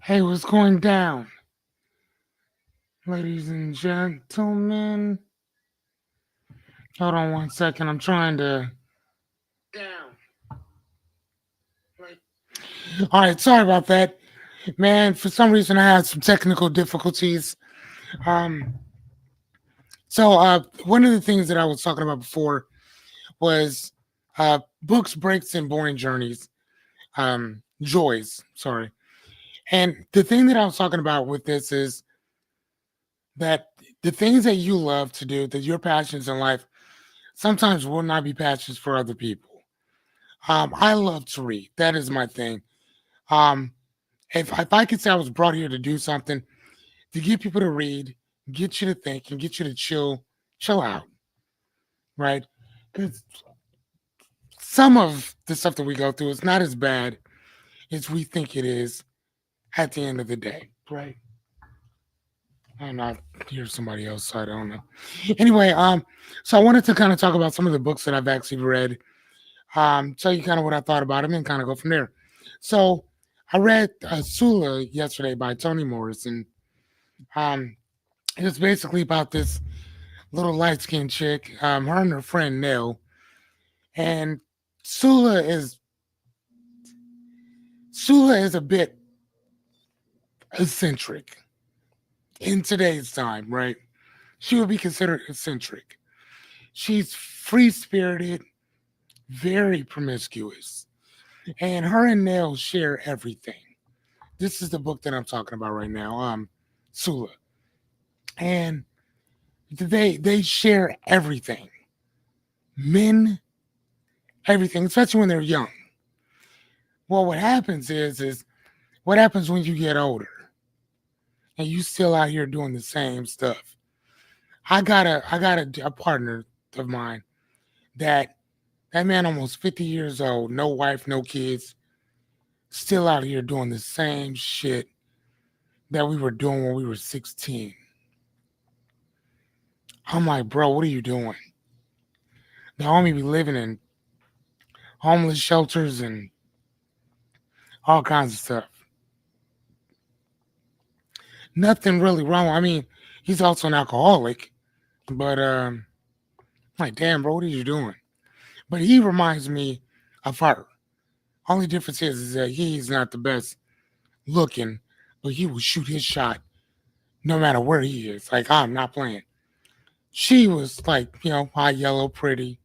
Hey, what's going down, ladies and gentlemen? Hold on one second. I'm trying to. Down. Like, all right, sorry about that, man. For some reason, I had some technical difficulties. Um, one of the things that I was talking about before was books, breaks, and boring journeys. Joys. Sorry. And the thing that I was talking about with this is that the things that you love to do, that your passions in life, sometimes will not be passions for other people. I love to read. That is my thing. Um, if I could say I was brought here to do something, to get people to read, get you to think, and get you to chill out, right? Because some of the stuff that we go through is not as bad as we think it is at the end of the day, right? I'm not hear somebody else, so I don't know. Anyway, so I wanted to kind of talk about some of the books that I've actually read. Tell you kind of what I thought about them and kind of go from there. So I read Sula yesterday by Toni Morrison. Um, it was basically about this little light skinned chick, her and her friend Nell. And Sula is Sula is a bit eccentric in today's time, right? She would be considered eccentric. She's free spirited, very promiscuous, and her and Nell share everything. This is the book that I'm talking about right now, Sula, and they share everything, men, everything, especially when they're young. Well, what happens is what happens when you get older and you still out here doing the same stuff. I got a partner of mine that that man almost 50 years old, no wife, no kids, still out here doing the same shit that we were doing when we were 16. I'm like, bro, what are you doing? The homie be living in homeless shelters and all kinds of stuff. Nothing really wrong. I mean, he's also an alcoholic, but like, damn, bro, what are you doing? But he reminds me of her. Only difference is that he's not the best looking, but he will shoot his shot no matter where he is. Like, I'm not playing. She was like, high yellow, pretty,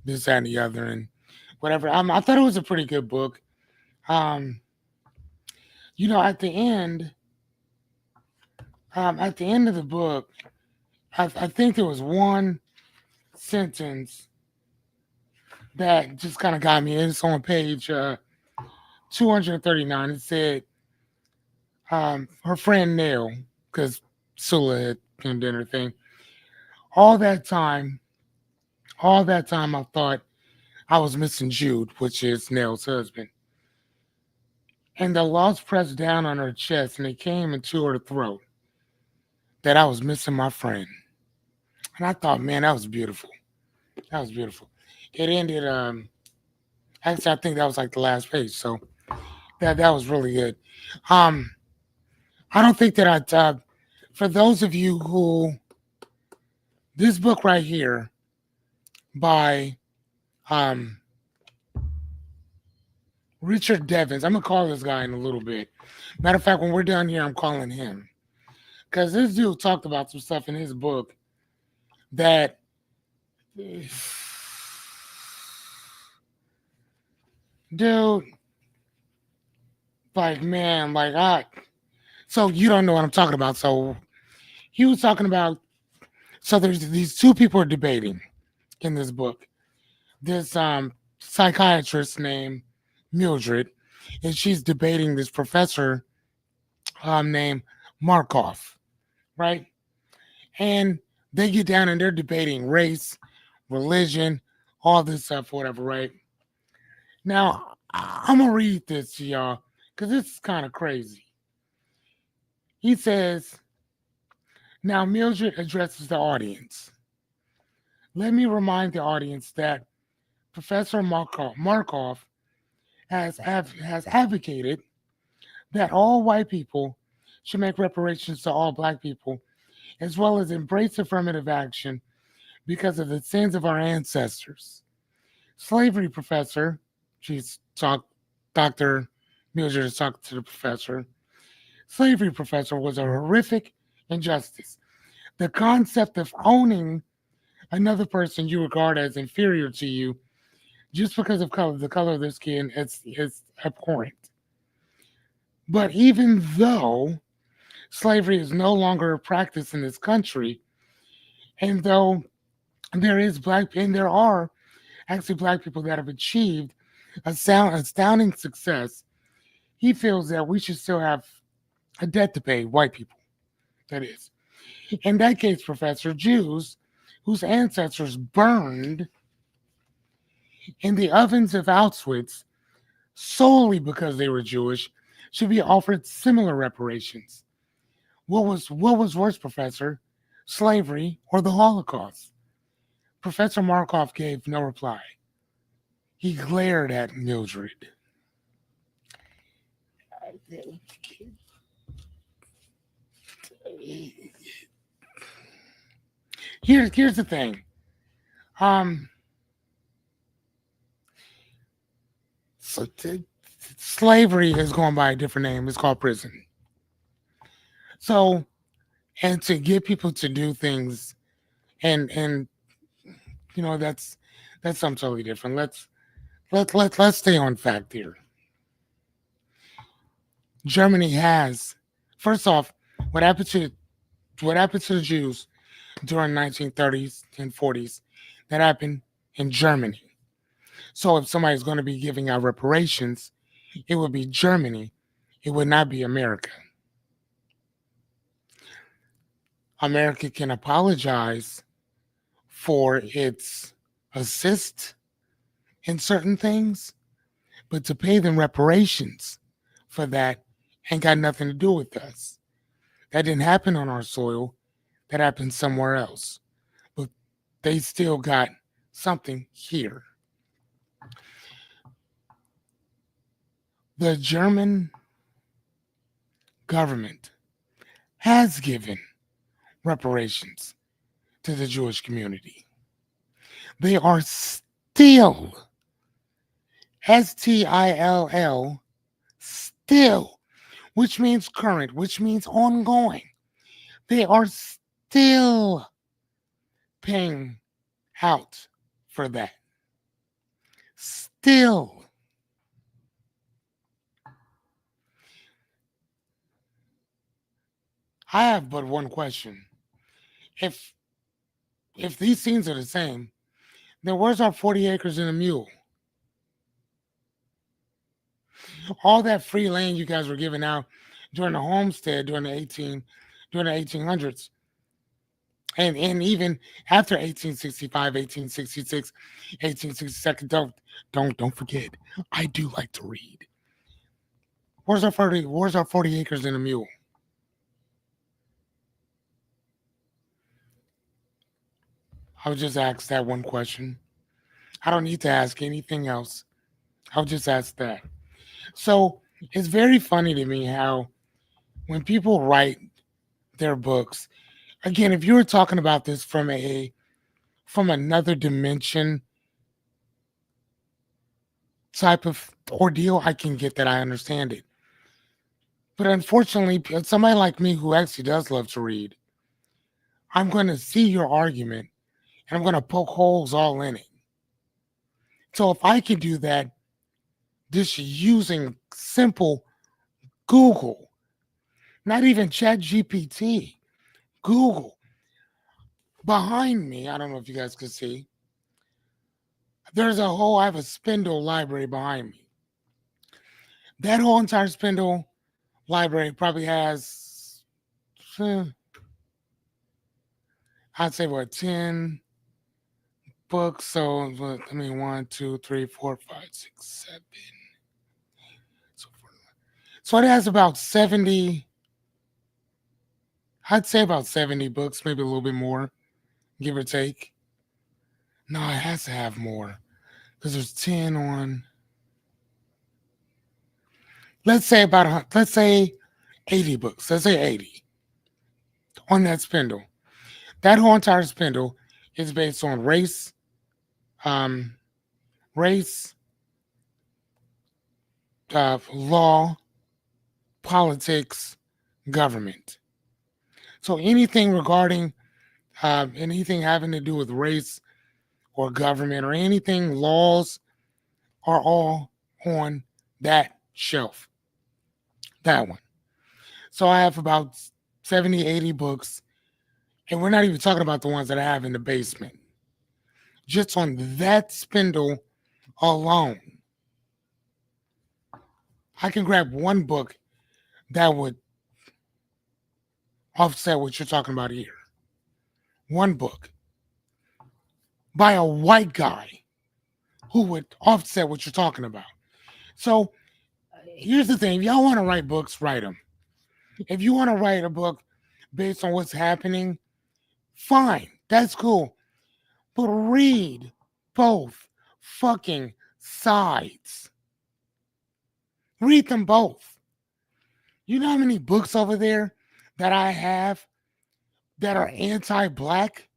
this, that, and the other, and whatever. I thought it was a pretty good book. Um, at the end, at the end of the book, I think there was one sentence that just kind of got me. It's on page 239. It said, her friend Nell, because Sula had pinned in her thing, all that time, all that time I thought I was missing Jude, which is Nell's husband. And the loss pressed down on her chest and it came into her throat that I was missing my friend. And I thought, man, that was beautiful. That was beautiful. It ended, actually, I think that was like the last page. So that was really good. Um, I don't think that for those of you who, this book right here by um, Richard Devins, I'm going to call this guy in a little bit. Matter of fact, when we're done here, I'm calling him. Because this dude talked about some stuff in his book that, dude, like, man, like, so you don't know what I'm talking about. So he was talking about, so there's these two people are debating in this book. This psychiatrist named Mildred, and she's debating this professor named Markov, right? And they get down and they're debating race, religion, all this stuff, whatever, right? Now, I'm gonna read this to y'all because this is kind of crazy. He says, now Mildred addresses the audience. Let me remind the audience that Professor Markov has advocated that all white people should make reparations to all black people, as well as embrace affirmative action because of the sins of our ancestors. Slavery professor, she's talk, Dr. Mildred is talking to the professor. Slavery professor was a horrific injustice. The concept of owning another person you regard as inferior to you just because of color, the color of their skin, is abhorrent. But even though slavery is no longer a practice in this country, and though there are actually black people that have achieved astounding success, he feels that we should still have a debt to pay, white people, that is. In that case, Professor, Jews whose ancestors burned in the ovens of Auschwitz solely because they were Jewish should be offered similar reparations. What was worse, Professor? Slavery or the Holocaust? Professor Markov gave no reply. He glared at Mildred. Here's the thing. Um, so slavery is going by a different name. It's called prison. So, and to get people to do things, and that's something totally different. Let's stay on fact here. Germany has, first off, what happened to what happened to the Jews during 1930s and 40s, that happened in Germany. So if somebody's going to be giving out reparations, it would be Germany. It would not be America. America can apologize for its assist in certain things, but to pay them reparations for that ain't got nothing to do with us. That didn't happen on our soil. That happened somewhere else. But they still got something here. The German government has given reparations to the Jewish community. They are still, STILL, still, which means current, which means ongoing. They are still paying out for that. Still. I have but one question. If these scenes are the same, then where's our 40 acres and a mule? All that free land you guys were giving out during the homestead during the 1800s, and even after 1865, 1866, 1867. Don't forget, I do like to read. Where's our 40 acres and a mule? I would just ask that one question. I don't need to ask anything else. I'll just ask that. So it's very funny to me how when people write their books, again, if you were talking about this from another dimension type of ordeal, I can get that. I understand it. But unfortunately, somebody like me who actually does love to read, I'm going to see your argument and I'm going to poke holes all in it. So if I can do that just using simple Google, not even Chat GPT, Google. Behind me, I don't know if you guys can see, I have a spindle library behind me. That whole entire spindle library probably has, I'd say, what, 10 books. So, I mean, 1, 2, 3, 4, 5, 6, 7. So it has about 70, I'd say about 70 books, maybe a little bit more, give or take. No, it has to have more because there's 10 on. let's say 80 books. Let's say 80 on that spindle. That whole entire spindle is based on um, race, law, politics, government. So anything regarding anything having to do with race or government or anything laws are all on that shelf. That one. So I have about 70, 80 books, and we're not even talking about the ones that I have in the basement. Just on that spindle alone, I can grab one book that would offset what you're talking about here. One book by a white guy who would offset what you're talking about. So here's the thing: if y'all want to write books, write them. If you want to write a book based on what's happening, fine, that's cool. But read both fucking sides. Read them both. You know how many books over there that I have that are anti-black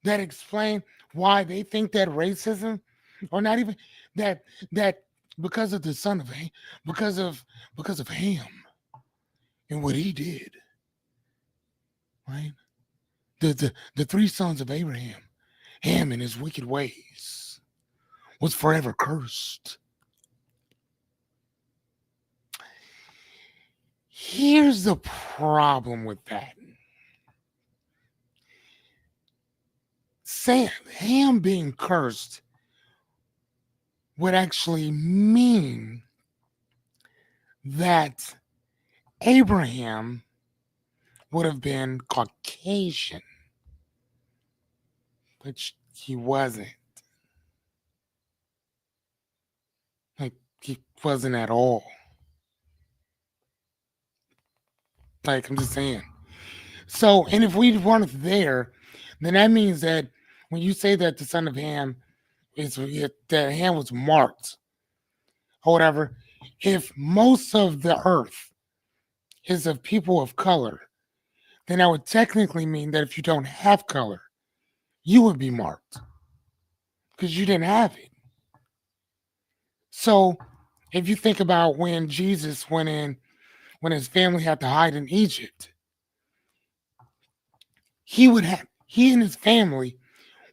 that explain why they think that racism, or not even that that because of the son of Ham, because of Ham and what he did, right? The three sons of Abraham, Ham and his wicked ways, was forever cursed. Here's the problem with that. Ham being cursed would actually mean that Abraham would have been Caucasian, which he wasn't. Like, he wasn't at all. Like, I'm just saying. So, and if we weren't there, then that means that when you say that the son of Ham that Ham was marked or whatever, if most of the earth is of people of color, then that would technically mean that if you don't have color, you would be marked because you didn't have it. So if you think about when Jesus went in, when his family had to hide in Egypt, he and his family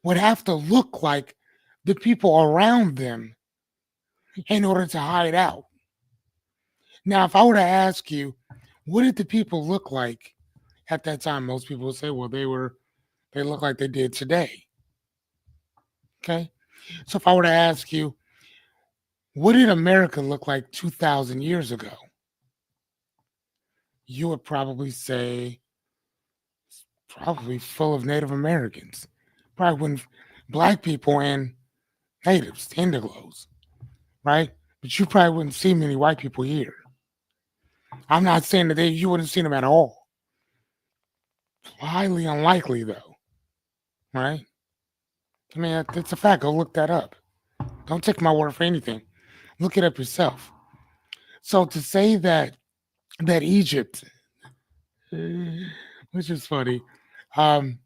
would have to look like the people around them in order to hide out. Now, if I were to ask you, what did the people look like at that time? Most people would say, well, they look like they did today. Okay. So if I were to ask you, what did America look like 2,000 years ago? You would probably say probably full of Native Americans. Probably when black people and natives, indigos, right? But you probably wouldn't see many white people here. I'm not saying that you wouldn't see them at all. Highly unlikely, though, right? I mean, it's a fact. Go look that up. Don't take my word for anything. Look it up yourself. So to say that Egypt, which is funny, um,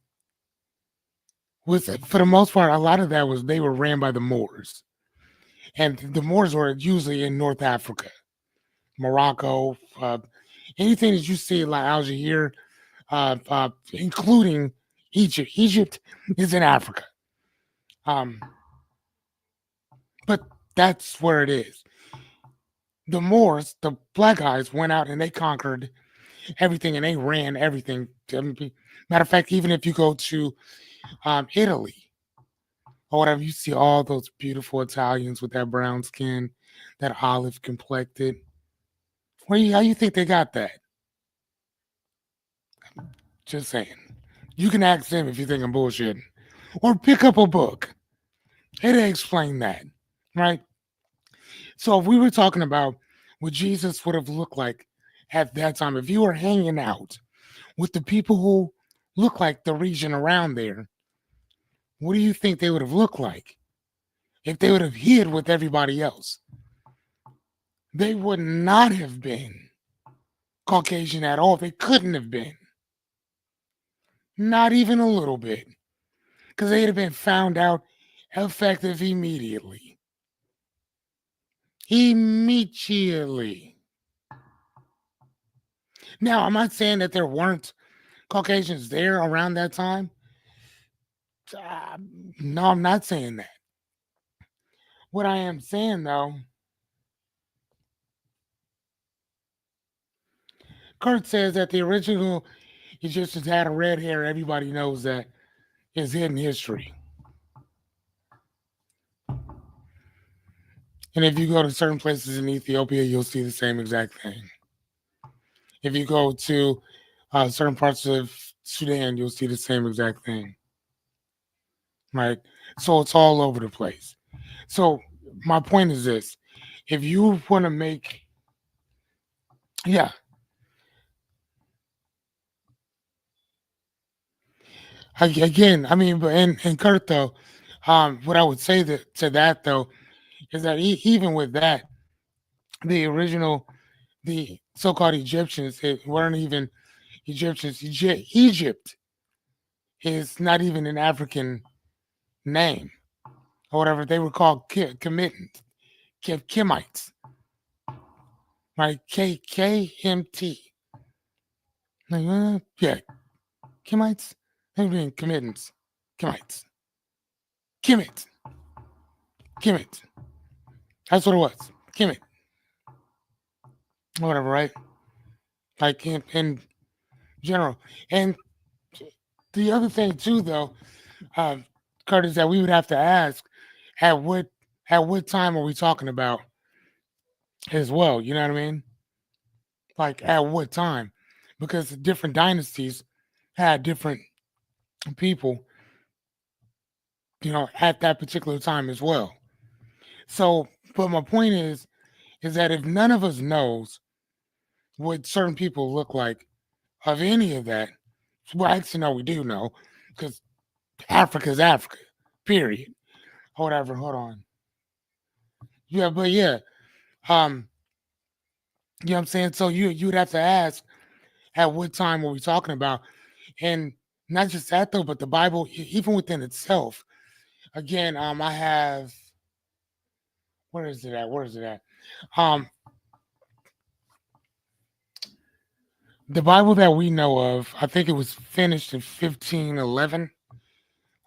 was for the most part a lot of that was they were ran by the Moors, and the Moors were usually in North Africa, Morocco, anything that you see like Algeria, including Egypt. Egypt is in Africa, um, but that's where it is. The Moors, the black guys, went out and they conquered everything and they ran everything. Matter of fact, even if you go to Italy or whatever, you see all those beautiful Italians with that brown skin, that olive complected. How you think they got that? Just saying. You can ask them if you think I'm bullshitting. Or pick up a book. It'll explain that. Right? So if we were talking about what Jesus would have looked like at that time, if you were hanging out with the people who look like the region around there, what do you think they would have looked like if they would have hid with everybody else? they would not have been Caucasian at all. They couldn't have been. Not even a little bit. Because they'd have been found out effective immediately. Immediately. Now, I'm not saying that there weren't Caucasians there around that time. Uh, no, I'm not saying that. What I am saying, though, Kurt says that the original Egyptians had a red hair. Everybody knows that is hidden history. And if you go to certain places in Ethiopia, you'll see the same exact thing. If you go to certain parts of Sudan, you'll see the same exact thing. Right? So it's all over the place. So my point is this: if you want to make, yeah, again, I mean, but and Kurt though, what I would say to that though is that even with that, the original, the so-called Egyptians, it weren't even Egyptians. Egypt is not even an African name or whatever. They were called Kemites, right? KMT. Like, yeah, Kemites. They were being committance. Kemites. Kemet. Kemet. That's what it was. Kemet. Whatever, right? Like in general. And the other thing too, though, Curtis, that we would have to ask at what time are we talking about as well? You know what I mean? Like at what time? Because different dynasties had different people, at that particular time as well. So, but my point is that if none of us knows what certain people look like of any of that, well, actually, no, we do know because Africa's Africa, period. Or whatever. Hold on. Yeah, but yeah, um, you know what I'm saying. So you'd have to ask at what time are we talking about, and not just that though, but the Bible, even within itself. Again, I have where is it at? Where is it at? Um, the Bible that we know of, I think it was finished in 1511,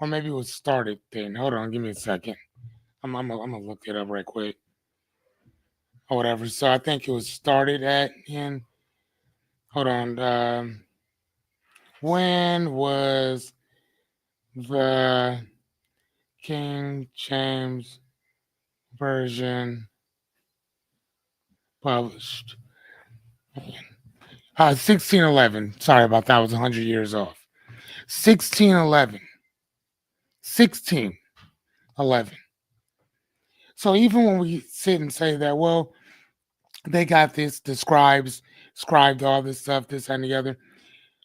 or maybe it was started then. Hold on, give me a second. I'm gonna look it up right quick or whatever. So I think it was started at in. Hold on. When was the King James Version published? 1611. Sorry about that. I was 100 years off. 1611. 1611. So even when we sit and say that, well, they got this, the scribes scribed all this stuff, this and the other,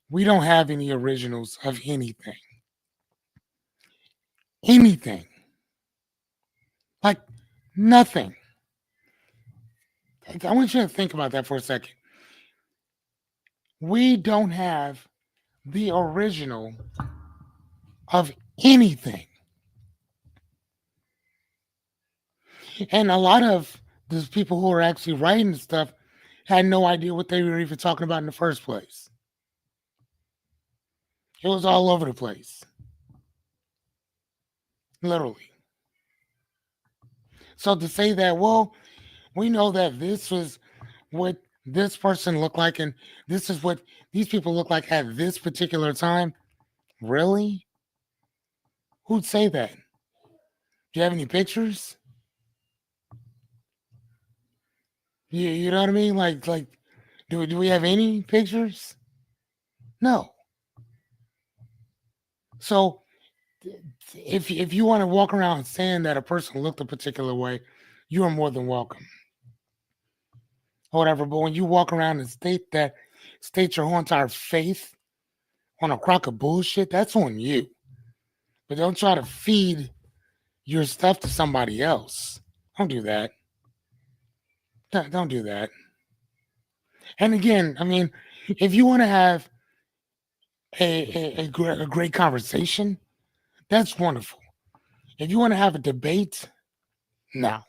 we don't have any originals of anything. Anything. Like nothing. I want you to think about that for a second. We don't have the original of anything. And a lot of those people who are actually writing stuff had no idea what they were even talking about in the first place. It was all over the place. Literally. So to say that, well, we know that this was what this person looked like and this is what these people look like at this particular time. Really? Who'd say that? Do you have any pictures? You know what I mean? Like do we have any pictures? No. So if you want to walk around saying that a person looked a particular way, you are more than welcome. Or whatever. But when you walk around and state your whole entire faith on a crock of bullshit, that's on you. But don't try to feed your stuff to somebody else. Don't do that. Don't do that. And again, I mean, if you want to have a great conversation, that's wonderful. If you want to have a debate, no,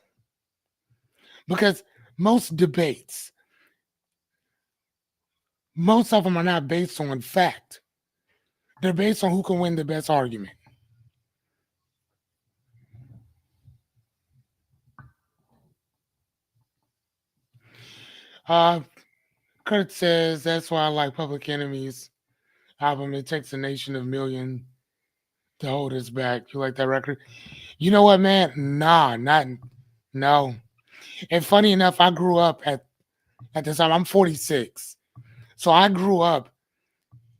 because most debates, most of them are not based on fact. They're based on who can win the best argument. Uh, Kurt says that's why I like Public Enemy's album. It takes a nation of millions to hold us back. You like that record? You know what, man? Nah, not no. And funny enough, I grew up at this time. I'm 46, so I grew up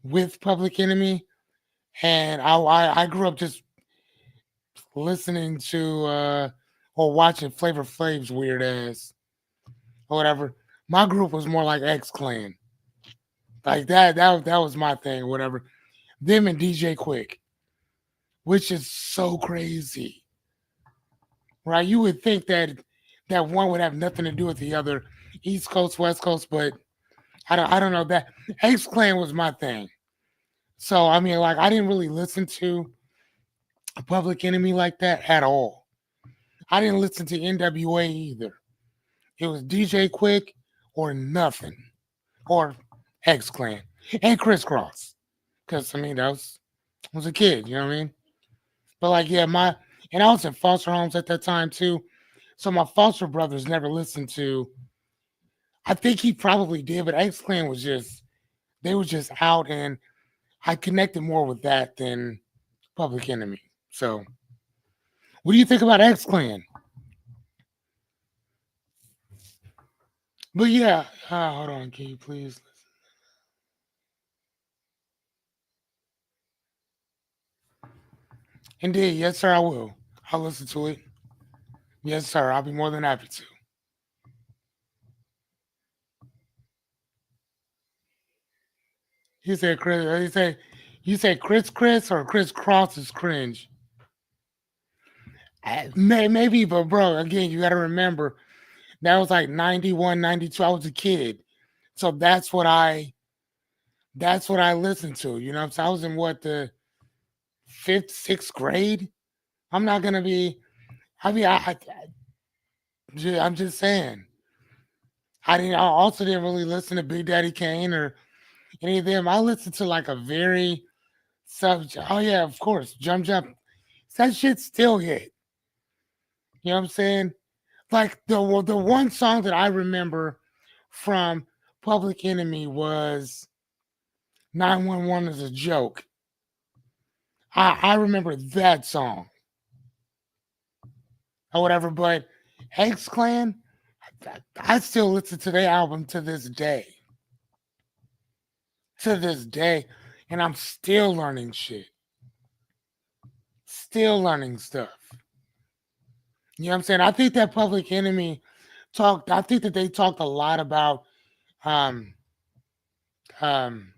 with Public Enemy, and I grew up just listening to or watching Flavor Flav's weird ass or whatever. My group was more like X Clan, like that was my thing, whatever. Them and DJ Quick, which is so crazy, right? You would think that one would have nothing to do with the other, East Coast, West Coast, but I don't know that X Clan was my thing. So I mean, like I didn't really listen to Public Enemy like that at all. I didn't listen to NWA either. It was DJ Quick or nothing, or X Clan and Crisscross. Because I mean, I was a kid, you know what I mean? But like, yeah, and I was in foster homes at that time too. So my foster brothers never listened to. I think he probably did, but X Clan was just they were just out, and I connected more with that than Public Enemy. So, what do you think about X Clan? But yeah, hold on, can you please? Indeed, yes, sir, I will. I'll listen to it. Yes, sir, I'll be more than happy to. He said, Chris. You say Chris or Chris Cross is cringe. Maybe, but bro, again, you got to remember that was like 91, 92. I was a kid, so that's what I listened to. You know, so I was in what the fifth, sixth grade. I'm not gonna be. I mean, I'm just saying. I didn't. I also didn't really listen to Big Daddy Kane or any of them. I listened to like a very subject. Oh yeah, of course, Jump Jump. That shit still hit. You know what I'm saying? Like the one song that I remember from Public Enemy was 911 is a joke. I remember that song or whatever, but X Clan, I still listen to their album to this day. To this day. And I'm still learning shit. Still learning stuff. You know what I'm saying? I think that Public Enemy I think that they talked a lot about um um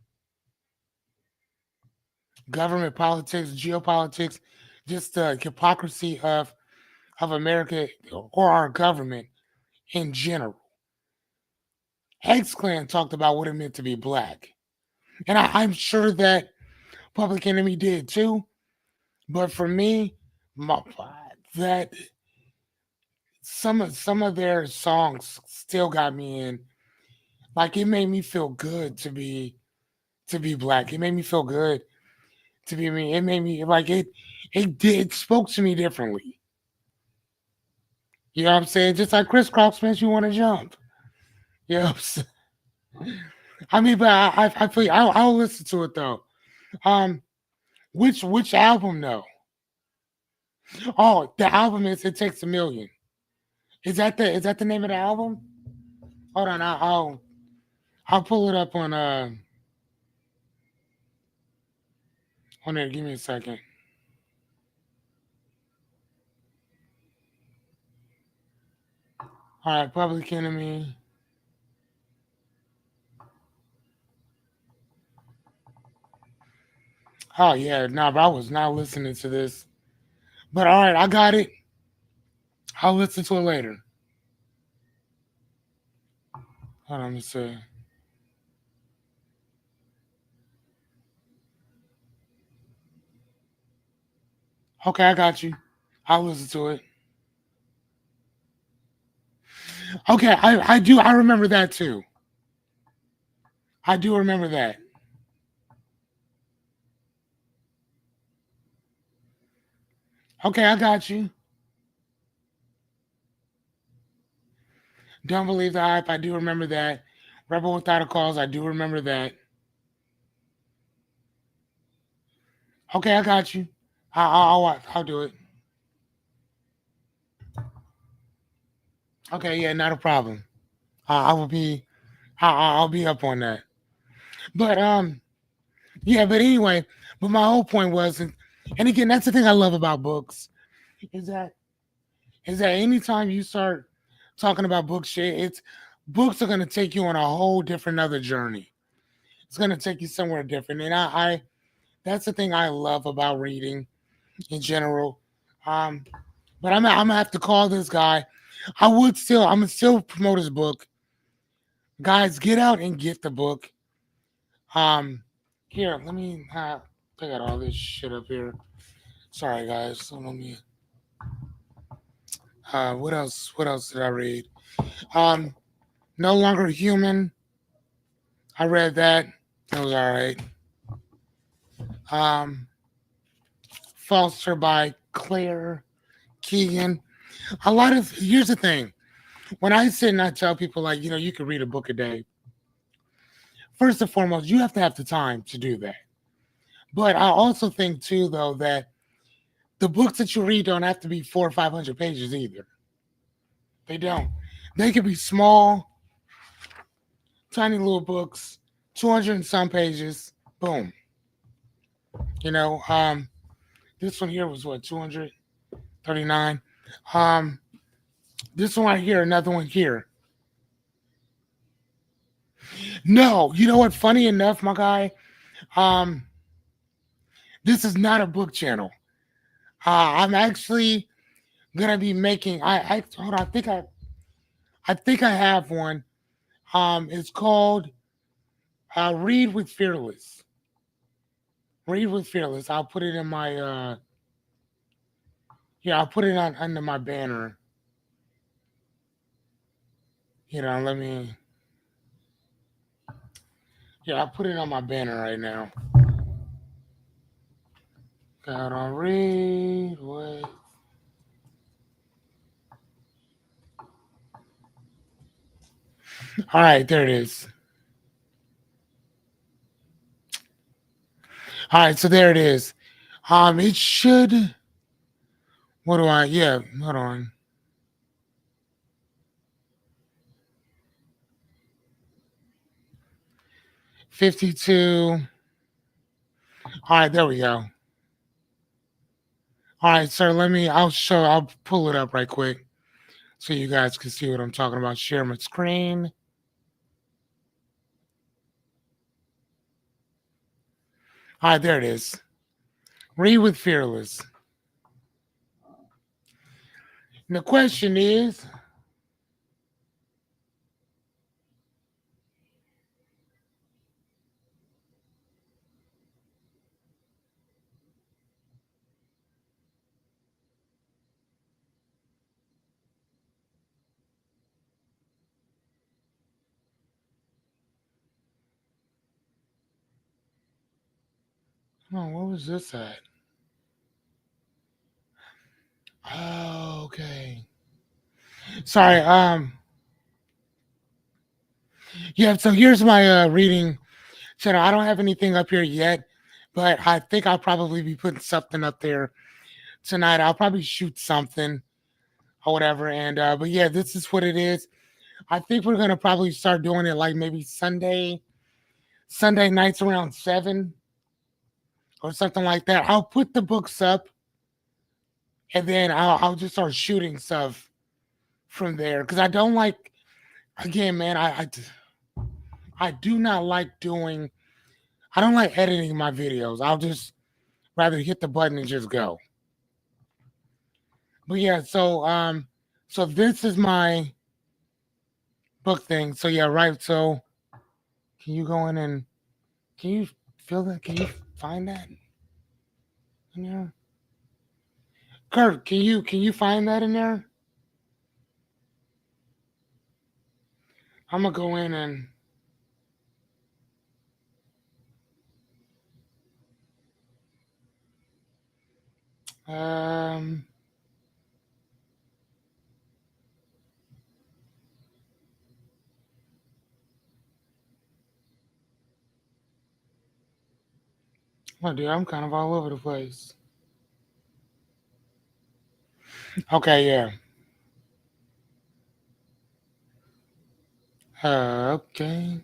government politics, geopolitics, just the hypocrisy of America or our government in general. X Clan talked about what it meant to be black. And I'm sure that Public Enemy did too. But for me, my, that some of their songs still got me in. Like it made me feel good to be black. It made me feel good to be me. It made me like it spoke to me differently. You know what I'm saying? Just like Chris Cross makes you want to jump. You know what I'm saying? I mean, but I feel I'll listen to it though. Um, which album though? Oh, the album is "It Takes a Million." Is that the name of the album? Hold on, I'll pull it up on there. Give me a second. All right, Public Enemy. Oh yeah, no, but I was not listening to this. But all right, I got it. I'll listen to it later. Hold on, let me see. Okay, I got you. I'll listen to it. Okay, I do. I remember that too. I do remember that. Okay, I got you. Don't believe the hype. I do remember that. Rebel without a cause. I do remember that. Okay, I got you. I'll do it. Okay, yeah, not a problem. I will be. I'll be up on that. But yeah. But anyway, but my whole point was, and again, that's the thing I love about books is that anytime you start talking about book shit, it's books are gonna take you on a whole different other journey. It's gonna take you somewhere different, and I that's the thing I love about reading in general. Um, but I'm gonna have to call this guy. I'm gonna still promote his book. Guys, get out and get the book. Um, here, let me. I got all this shit up here. Sorry, guys. So let me. What else? What else did I read? Um, No Longer Human. I read that. That was all right. Um, Foster by Claire Keegan. A lot of here's the thing. When I sit and I tell people like, you can read a book a day. First and foremost, you have to have the time to do that. But I also think too, though, that the books that you read don't have to be 400 or 500 pages either. They don't. They could be small, tiny little books, 200 and some pages. Boom. You know, this one here was what 239. Um, this one right here, another one here. No, you know what? Funny enough, my guy, um, this is not a book channel. I'm actually gonna be making. I hold on. I think I have one. It's called Read with Fearless. Read with Fearless. I'll put it in my yeah. I'll put it on under my banner. Let me. Yeah, I'll put it on my banner right now. Gotta read with. All right, there it is. All right, so there it is. It should. What do I? Yeah, hold on. 52. All right, there we go. All right, sir. I'll pull it up right quick so you guys can see what I'm talking about. Share my screen. All right, there it is. Read with Fearless. And the question is, oh, what was this at? Oh, okay. Sorry. Yeah. So here's my reading channel. I don't have anything up here yet, but I think I'll probably be putting something up there tonight. I'll probably shoot something or whatever. And but yeah, this is what it is. I think we're gonna probably start doing it like maybe Sunday nights around 7 or something like that. I'll put the books up and then I'll just start shooting stuff from there because I don't like again, man. I do not like doing. I don't like editing my videos. I'll just rather hit the button and just go. But yeah, so this is my book thing. So yeah, right. So can you go in and can you feel that? Can you find that in there? Kurt, can you find that in there? I'm gonna go in and um oh dude, I'm kind of all over the place. Okay, yeah. Okay.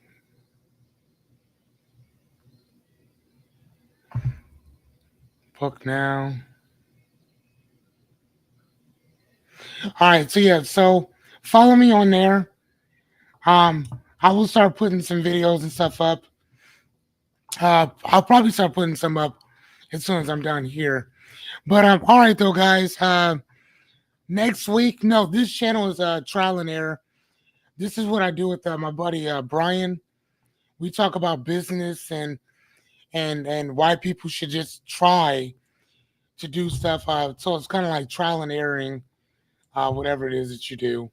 Book now. All right, so yeah, so follow me on there. Um, I will start putting some videos and stuff up. I'll probably start putting some up as soon as I'm done here. But all right though, guys. Next week, no, this channel is trial and error. This is what I do with my buddy Bryan. We talk about business and why people should just try to do stuff. So it's kind of like trial and erroring, whatever it is that you do,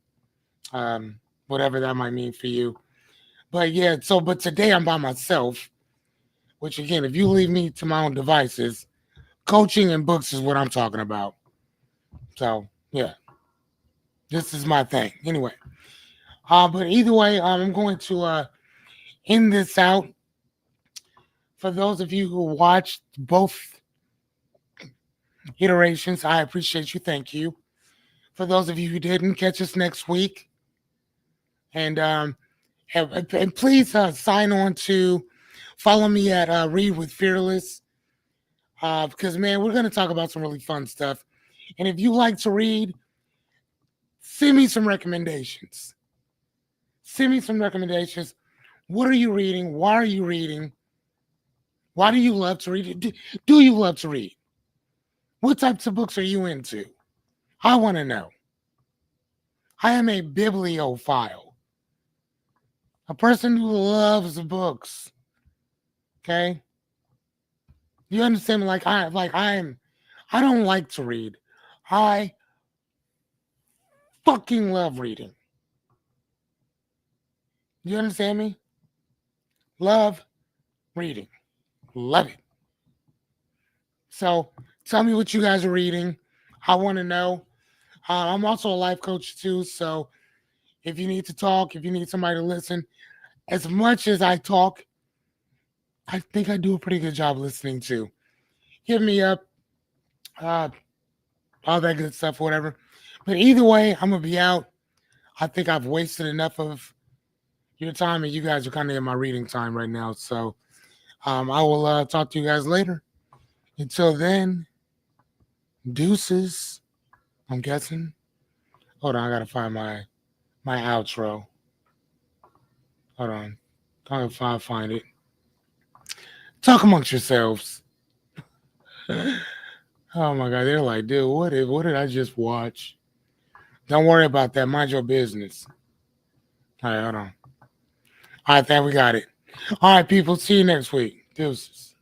whatever that might mean for you. But yeah, so but today I'm by myself, which again, if you leave me to my own devices, coaching and books is what I'm talking about. So yeah, this is my thing. Anyway, but either way, I'm going to end this out. For those of you who watched both iterations, I appreciate you. Thank you. For those of you who didn't, catch us next week. And and please sign on to follow me at Read with Fearless. Because man, we're gonna talk about some really fun stuff. And if you like to read, send me some recommendations. Send me some recommendations. What are you reading? Why are you reading? Why do you love to read? Do you love to read? What types of books are you into? I want to know. I am a bibliophile, a person who loves books. Okay, you understand me? I don't like to read. I fucking love reading. You understand me? Love reading. Love it. So tell me what you guys are reading. I want to know. I'm also a life coach too. So if you need to talk, if you need somebody to listen, as much as I talk, I think I do a pretty good job listening too. Hit me up, uh, all that good stuff, whatever. But either way, I'm gonna be out. I think I've wasted enough of your time, and you guys are kind of in my reading time right now. So I will talk to you guys later. Until then, deuces. I'm guessing. Hold on, I gotta find my outro. Hold on, I'm gonna find it. Talk amongst yourselves. Oh my god, they're like, dude, what did I just watch? Don't worry about that. Mind your business. All right, hold on. All right, then we got it. All right, people. See you next week. Deuces.